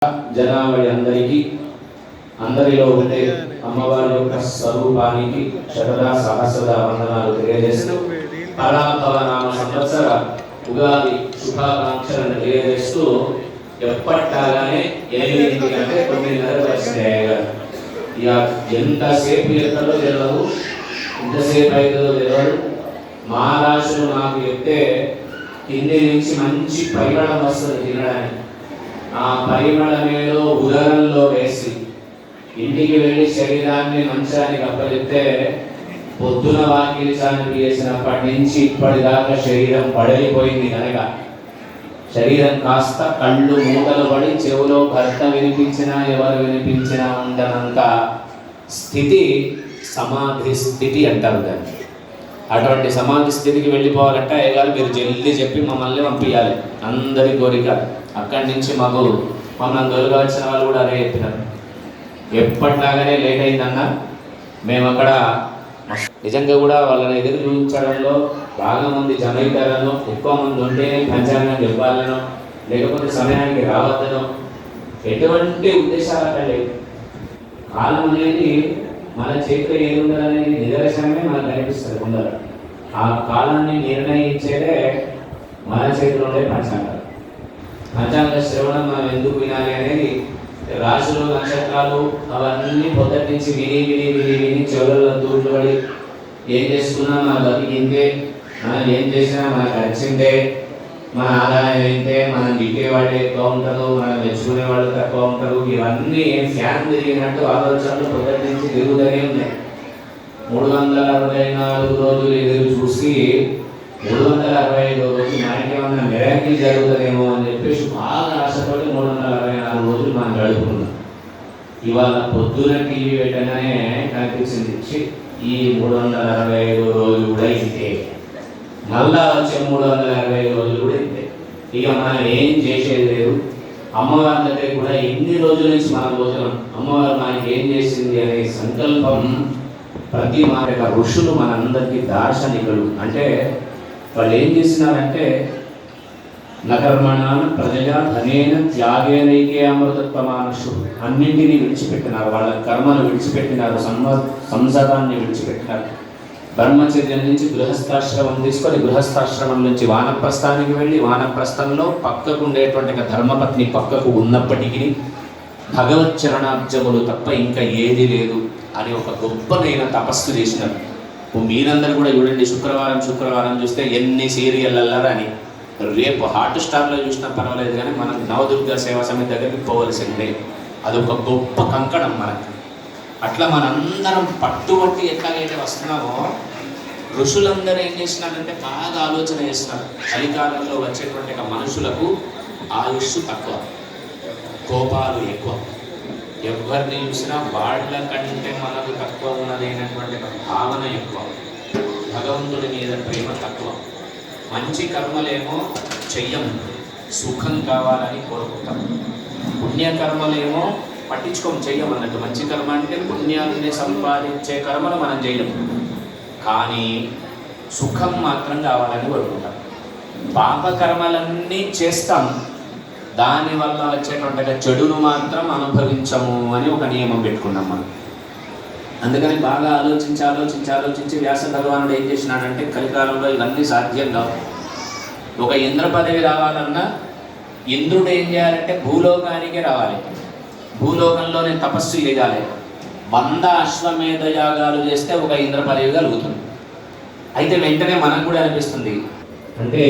జనావళి అందరిలో ఉండే అమ్మవారి యొక్క స్వరూపానికి శతదా సహస్రద వందనాలు తెలియజేస్తూ పరాభవనామ సంవత్సర ఉగాది శుభాకాంక్షలను తెలియజేస్తూ ఎప్పట్లాగానే 8 అంటే 9:30 వచ్చినాయి. ఇక ఎంతసేపు ఎక్కడో తెలియదు, ఎంతసేపు అవుతుందో తెలియదు. మహారాష్ట్రలో నాకు చెప్తే కింది నుంచి మంచి పరిమళం వస్తుంది తినడానికి. ఆ పరిమళమేదో ఉదరంలో వేసి ఇంటికి వెళ్ళి శరీరాన్ని మంచానికి అప్పచెప్తే పొద్దున వాకిలి చానికి వేసినప్పటి నుంచి ఇప్పటిదాకా శరీరం పడలిపోయింది కనుక శరీరం కాస్త కళ్ళు మూతలు పడి చెవులో భర్త వినిపించినా ఎవరు వినిపించినా ఉండనంత స్థితి సమాధి స్థితి అంటారు దాన్ని. అటువంటి సమాధి స్థితికి వెళ్ళిపోవాలంటే అయ్యగారు మీరు జల్దీ చెప్పి మమ్మల్ని పంపించాలి, అందరి కోరిక. అక్కడి నుంచి మాకు మమ్మల్ని దొరకవలసిన వాళ్ళు కూడా అదే చెప్పినారు. ఎప్పటిలాగానే లేట్ అయిందన్నా మేము అక్కడ నిజంగా కూడా వాళ్ళని ఎదురు చూపించడంలో బాగా మంది జమైతారనో, ఎక్కువ మంది ఉంటేనే పంచాంగం చెప్పాలనో, లేకపోతే సమయానికి రావద్దనో ఎటువంటి ఉద్దేశాలు అక్కడ లేవు. కాలం అనేది మన చేతిలో ఏముండాలనేది నిదర్శనమే మనకు కనిపిస్తుంది ముందర. ఆ కాలాన్ని నిర్ణయించేదే మన చేతిలో ఉండే పంచాంగం. పంచాంగ శ్రవణం మనం ఎందుకు వినాలి అనేది రాశులు నక్షత్రాలు అవన్నీ పొద్దుటి నుంచి విని చెవులలో దూట్లు పడి ఏం చేసుకున్నా మన బతికి ఇంతే, మనం ఏం చేసినా మనకు వచ్చిందే, మన ఆదాయం అయితే మనం గిట్టేవాళ్ళు ఎక్కువ ఉంటారు, మనం మెచ్చుకునే వాళ్ళు తక్కువ ఉంటారు. ఇవన్నీ ఫ్యాన్ తిరిగినట్టు ఆలోచనలు పొద్దుటి నుంచి తిరుగుతూనే ఉన్నాయి. 364 రోజులు ఎదురు చూసి 365 రోజులు మనకేమన్నా మెరాకిల్ జరుగుతుందేమో అని చెప్పేసి బాగా ఆశపడి 364 రోజులు మనం గడుపుకున్నాం. ఇవాళ పొద్దున టీవీ పెట్టగానే కనిపించింది ఈ 365 రోజులు కూడా ఇంతే, మళ్ళా వచ్చే 365 రోజులు కూడా ఇంతే. ఇక మనం ఏం చేసేది లేదు. అమ్మవారి దగ్గర కూడా ఎన్ని రోజుల నుంచి మనం పోతున్నాం, అమ్మవారు మనకి ఏం చేసింది అనే సంకల్పం ప్రతి మాట ఋషులు మనందరికీ దార్శనికులు. అంటే వాళ్ళు ఏం చేసినారంటే నకర్మణ ప్రజగా ధనేన త్యాగేనైకే అమృతత్వమానుషు అన్నింటినీ విడిచిపెట్టినారు. వాళ్ళ కర్మను విడిచిపెట్టినారు, సంసారాన్ని విడిచిపెట్టినారు. బ్రహ్మచర్యం నుంచి గృహస్థాశ్రమం తీసుకొని గృహస్థాశ్రమం నుంచి వానప్రస్థానికి వెళ్ళి వానప్రస్థంలో పక్కకు ఉండేటువంటి ధర్మపత్ని పక్కకు ఉన్నప్పటికీ భగవత్ చరణాబ్జములు తప్ప ఇంకా ఏది లేదు అని ఒక గొప్పనైన తపస్సు చేసినారు. మీరందరూ కూడా చూడండి, శుక్రవారం చూస్తే ఎన్ని సీరియల్లని. రేపు హాట్ స్టార్లో చూసినా పర్వాలేదు, కానీ మనం నవదుర్గ సేవా సమితి దగ్గరికి పోవలసిందే. అదొక గొప్ప కంకణం మనకి. అట్లా మనందరం పట్టుబట్టి ఎట్లాగైతే వస్తున్నామో ఋషులందరూ ఏం చేసినారంటే బాగా ఆలోచన చేస్తున్నారు. చలికాలంలో వచ్చేటువంటి మనుషులకు ఆయుష్ తక్కువ, కోపాలు ఎక్కువ. ఎవరిని చూసినా వాళ్ళ కంటే మనకు తక్కువ ఉన్నదైనటువంటి భావన ఎక్కువ, భగవంతుడి మీద ప్రేమ తక్కువ. మంచి కర్మలేమో చెయ్యము, సుఖం కావాలని కోరుకుంటాం. పుణ్యకర్మలేమో పట్టించుకోము, చెయ్యం అన్నట్టు. మంచి కర్మ అంటే పుణ్యాన్ని సంపాదించే కర్మలు మనం చేయము, కానీ సుఖం మాత్రం కావాలని కోరుకుంటాం. పాపకర్మలన్నీ చేస్తాం, దానివల్ల వచ్చేటువంటి చెడును మాత్రం అనుభవించము అని ఒక నియమం పెట్టుకున్నాం మనం. అందుకని బాగా ఆలోచించి వ్యాస భగవానుడు ఏం చేసినాడంటే కలికాలంలో ఇవన్నీ సాధ్యం కావు. ఒక ఇంద్ర పదవి రావాలన్నా ఇంద్రుడు ఏం చేయాలంటే భూలోకానికే రావాలి, భూలోకంలోనే తపస్సు చేయాలి. 100 అశ్వమేధ యాగాలు చేస్తే ఒక ఇంద్ర పదవి కలుగుతుంది. అయితే వెంటనే మనకు కూడా అనిపిస్తుంది, అంటే